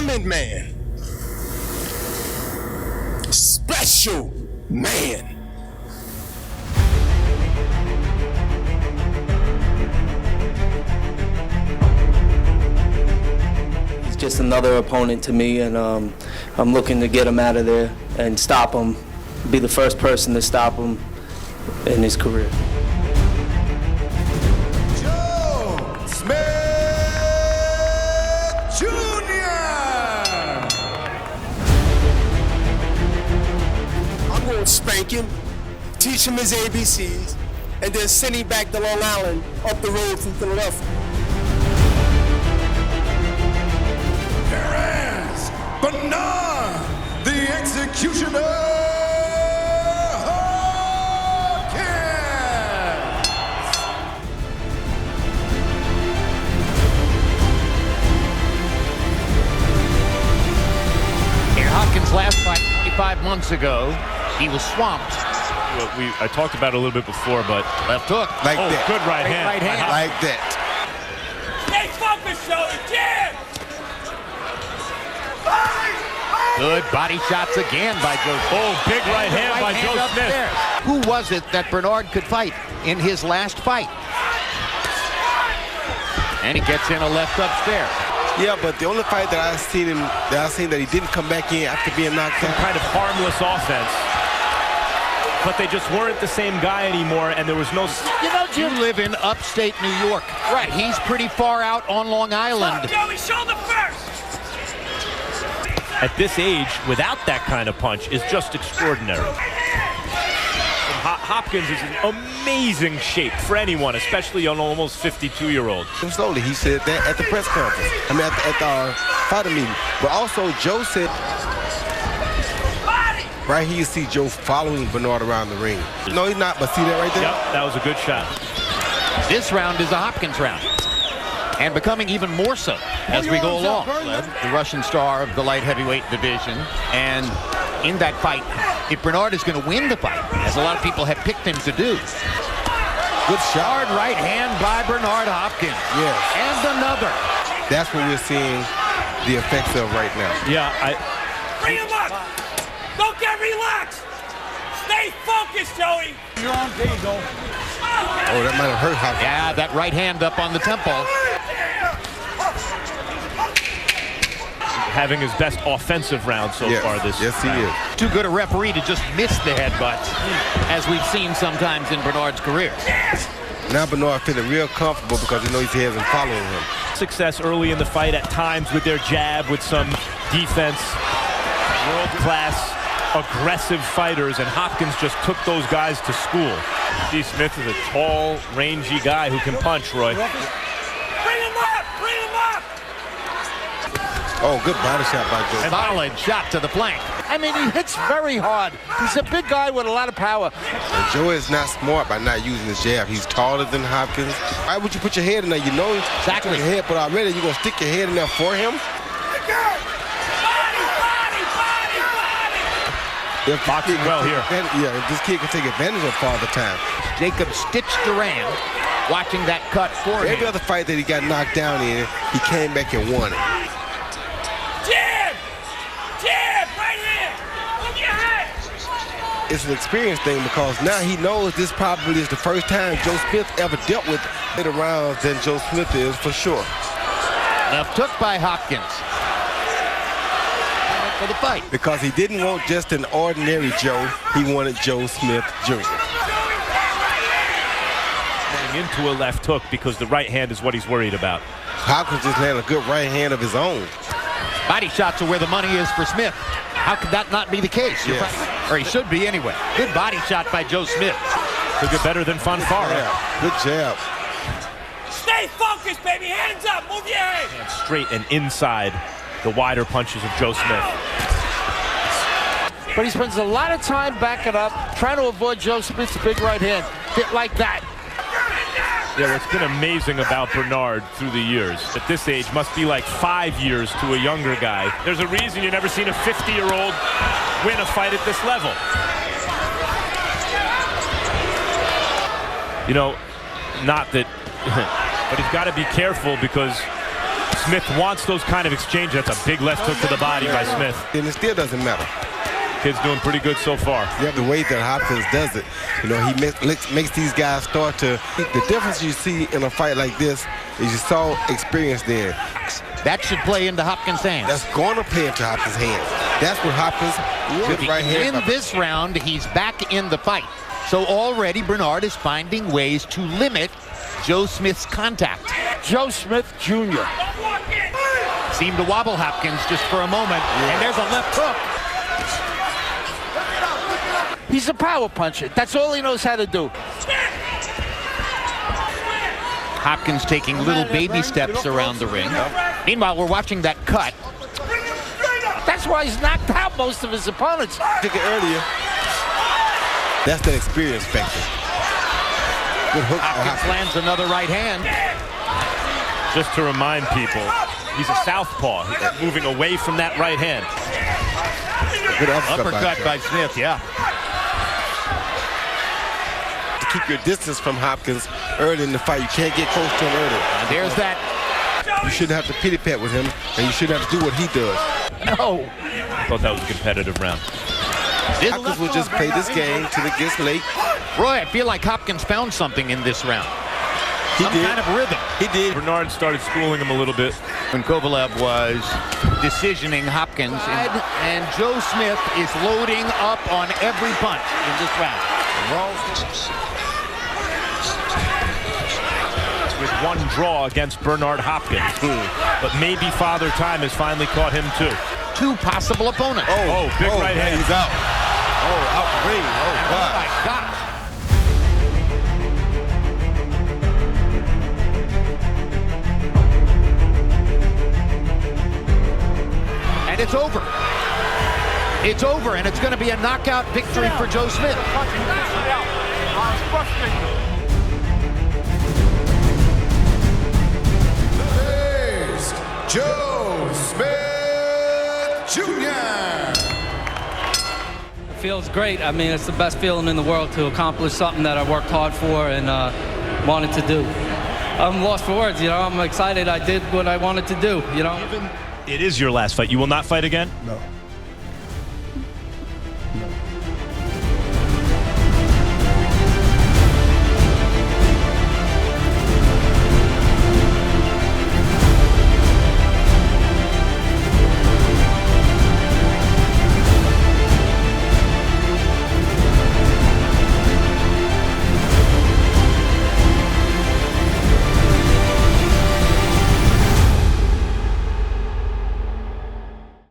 Uncommon man. Special man. He's just another opponent to me, and I'm looking to get him out of there and stop him, be the first person to stop him in his career. Joe Smith Jr. I'm going to spank him, teach him his ABCs, and then send him back to Long Island up the road from Philadelphia. Bernard, the executioner, Hopkins. In Hopkins' last fight 25 months ago, he was swamped. I talked about it a little bit before, but Left hook. Like that. Good right hand. Right hand. Like that. Stay focused, Joey. Jam! Good body shots again by Joe Smith. Oh, big right hand by Joe Smith. Upstairs. Who was it that Bernard could fight in his last fight? And he gets in a left upstairs. Yeah, but the only fight that I've seen that he didn't come back in after being knocked Some out. kind of harmless offense. But they just weren't the same guy anymore, and there was no... You know, you live in upstate New York. Right. He's pretty far out on Long Island. Joey, shoulder first! At this age, without that kind of punch, is just extraordinary. Hopkins is in amazing shape for anyone, especially an almost 52-year-old. Slowly, he said that at the press conference. I mean, at the fighter meeting. But also, Joe said... Right here, you see Joe following Bernard around the ring. No, he's not, but see that right there? Yep, that was a good shot. This round is a Hopkins round. And becoming even more so as we go along. The Russian star of the light heavyweight division. And in that fight, if Bernard is going to win the fight, as a lot of people have picked him to do. Good shot. Hard right hand by Bernard Hopkins. Yes. And another. That's what we're seeing the effects of right now. Yeah, Bring him up! Don't get relaxed! Stay focused, Joey! You're on diesel. Oh, that might have hurt Hopkins. Yeah, that right hand up on the temple. having his best offensive round so far this Yes, he is. Too good a referee to just miss the headbutts, as we've seen sometimes in Bernard's career. Now Bernard feeling real comfortable because he knows he has him following him. Success early in the fight at times with their jab, with some defense. World-class, aggressive fighters, and Hopkins just took those guys to school. Steve Smith is a tall, rangy guy who can punch, Roy. Bring him up! Bring him up! Oh, good body shot by Joe. Solid shot to the flank. I mean, he hits very hard. He's a big guy with a lot of power. And Joe is not smart by not using his jab. He's taller than Hopkins. Why would you put your head in there? You know Exactly. your head, but already you're going to stick your head in there for him? If Boxing well here. Yeah, if this kid can take advantage of Father Time. Jacob stitched Duran, watching that cut for him. Every other fight that he got knocked down in, he came back and won it. Jab! Jab! Right here! Look your head! It's an experience thing because now he knows this probably is the first time Joe Smith ever dealt with better rounds than Joe Smith is for sure. Left hook by Hopkins. For the fight. Because he didn't want just an ordinary Joe, he wanted Joe Smith Jr. Going into a left hook because the right hand is what he's worried about. Hopkins just had a good right hand of his own. Body shots are where the money is for Smith. How could that not be the case? Yes. Or he should be anyway. Good body shot by Joe Smith. Took it better than Fanfara. Yeah, good jab. Stay focused, baby! Hands up! Move your head! And straight and inside the wider punches of Joe Smith. But he spends a lot of time backing up, trying to avoid Joe Smith's big right hand. Hit like that. Yeah, what's been amazing about Bernard through the years, at this age, must be like 5 years to a younger guy. There's a reason you've never seen a 50-year-old win a fight at this level. You know, not that, but he's got to be careful because Smith wants those kind of exchanges. That's a big left hook to the body by Smith. And it still doesn't matter. Kid's doing pretty good so far. Yeah, the way that Hopkins does it, you know, he makes these guys start to. The difference you see in a fight like this is you saw experience there. That should play into Hopkins' hands. That's going to play into Hopkins' hands. That's what Hopkins good right hand. In this round, he's back in the fight. So already Bernard is finding ways to limit Joe Smith's contact. Joe Smith Jr. Seemed to wobble Hopkins just for a moment, and there's a left hook. He's a power puncher. That's all he knows how to do. Hopkins taking little baby steps around the ring. Meanwhile, we're watching that cut. That's why he's knocked out most of his opponents. Took it earlier. That's that experience factor. Good hook. Hopkins lands another right hand. Just to remind people, he's a southpaw. He's moving away from that right hand. Good Uppercut by Smith, yeah. To keep your distance from Hopkins early in the fight. You can't get close to him early. And there's that. You shouldn't have to pity pat with him, and you shouldn't have to do what he does. No. I thought that was a competitive round. Hopkins will just play this game till it gets late. Roy, I feel like Hopkins found something in this round. He Some did. kind of rhythm. He did. Bernard started schooling him a little bit. When Kovalev was decisioning Hopkins, and Joe Smith is loading up on every punch in this round. With one draw against Bernard Hopkins. But maybe Father Time has finally caught him too. Two possible opponents. Oh, big right hand. He's out. Oh, out the ring. Oh, Oh God. my gosh. And it's over. It's over, and it's going to be a knockout victory for Joe Smith. Joe Smith Jr. It feels great. I mean, it's the best feeling in the world to accomplish something that I worked hard for and wanted to do. I'm lost for words, you know. I'm excited I did what I wanted to do, you know. It is your last fight. You will not fight again? No.